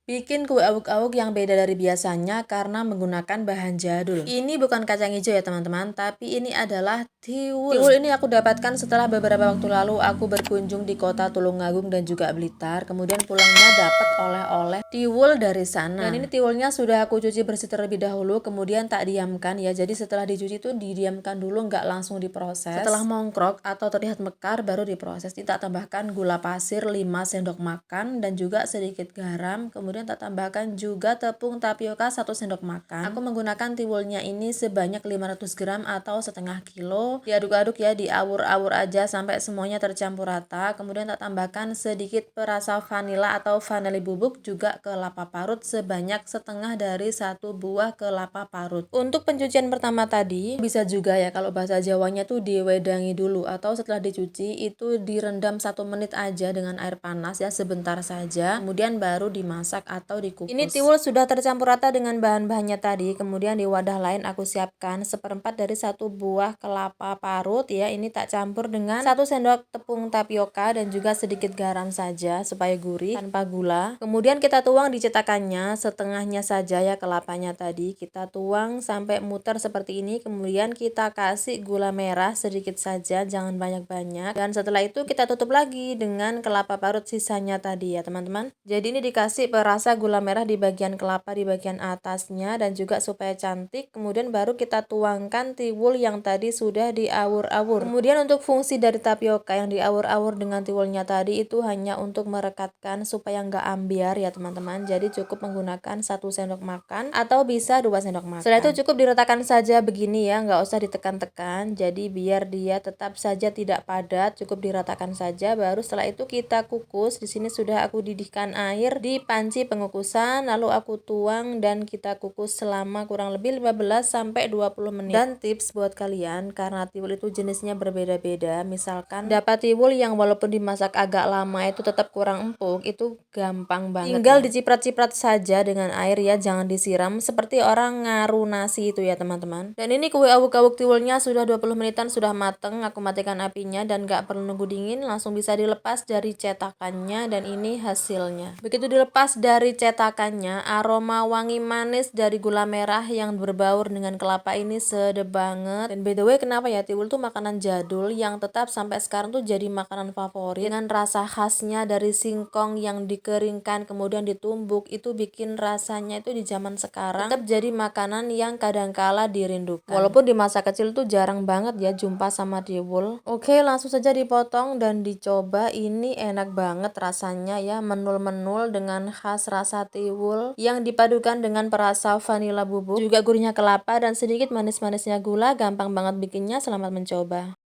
Bikin kue awuk-awuk yang beda dari biasanya karena menggunakan bahan jadul. Ini bukan kacang hijau ya teman-teman, tapi ini adalah tiwul. Tiwul ini aku dapatkan setelah beberapa waktu lalu aku berkunjung di kota Tulungagung dan juga Blitar. Kemudian pulangnya dapat oleh-oleh tiwul dari sana. Dan ini tiwulnya sudah aku cuci bersih terlebih dahulu, kemudian tak diamkan ya. Jadi setelah dicuci itu didiamkan dulu, nggak langsung diproses. Setelah mongkrok atau terlihat mekar baru diproses. Kita tambahkan gula pasir 5 sendok makan dan juga sedikit garam. Kemudian tak tambahkan juga tepung tapioka 1 sendok makan. Aku menggunakan tiwulnya ini sebanyak 500 gram atau setengah kilo. Diaduk-aduk ya, diawur-awur aja sampai semuanya tercampur rata. Kemudian tak tambahkan sedikit perasa vanila atau vanili bubuk, juga kelapa parut sebanyak setengah dari 1 buah kelapa parut. Untuk pencucian pertama tadi bisa juga ya kalau bahasa Jawanya tuh diwedangi dulu, atau setelah dicuci itu direndam 1 menit aja dengan air panas ya, sebentar saja. Kemudian baru dimasak atau dikukus. Ini tiwul sudah tercampur rata dengan bahan-bahannya tadi. Kemudian di wadah lain aku siapkan 1/4 dari 1 buah kelapa parut ya. Ini tak campur dengan 1 sendok tepung tapioka dan juga sedikit garam saja supaya gurih tanpa gula. Kemudian kita tuang di cetakannya, setengahnya saja ya kelapanya tadi. Kita tuang sampai muter seperti ini. Kemudian kita kasih gula merah sedikit saja, jangan banyak-banyak. Dan setelah itu kita tutup lagi dengan kelapa parut sisanya tadi ya teman-teman. Jadi ini dikasih perasa gula merah di bagian kelapa di bagian atasnya dan juga supaya cantik. Kemudian baru kita tuangkan tiwul yang tadi sudah diawur-awur. Kemudian untuk fungsi dari tapioka yang diawur-awur dengan tiwulnya tadi itu hanya untuk merekatkan supaya nggak ambiar ya teman-teman. Jadi cukup menggunakan 1 sendok makan atau bisa 2 sendok makan. Setelah itu cukup diratakan saja begini ya, nggak usah ditekan-tekan. Jadi biar dia tetap saja tidak padat, cukup diratakan saja. Baru setelah itu kita kukus. Di sini sudah aku didihkan air di panci pengukusan, lalu aku tuang dan kita kukus selama kurang lebih 15 sampai 20 menit. Dan tips buat kalian, karena tiwul itu jenisnya berbeda-beda, misalkan dapat tiwul yang walaupun dimasak agak lama itu tetap kurang empuk, itu gampang banget. Tinggal diciprat-ciprat saja dengan air ya, jangan disiram seperti orang ngaru nasi itu ya teman-teman. Dan ini kue awuk-awuk tiwulnya sudah 20 menitan sudah mateng. Aku matikan apinya dan gak perlu nunggu dingin, langsung bisa dilepas dari cetakannya dan ini hasilnya. Begitu dilepas dari cetakannya, aroma wangi manis dari gula merah yang berbaur dengan kelapa ini sedap banget. Dan by the way, kenapa ya tiwul tuh makanan jadul yang tetap sampai sekarang tuh jadi makanan favorit, dengan rasa khasnya dari singkong yang dikeringkan kemudian ditumbuk, itu bikin rasanya itu di zaman sekarang tetap jadi makanan yang kadangkala dirindukan. Walaupun di masa kecil tuh jarang banget ya jumpa sama tiwul. Oke, langsung saja dipotong dan dicoba. Ini enak banget rasanya ya, menul-menul dengan khas rasa tiwul yang dipadukan dengan perasa vanila bubuk, juga gurihnya kelapa dan sedikit manis-manisnya gula. Gampang banget bikinnya, selamat mencoba.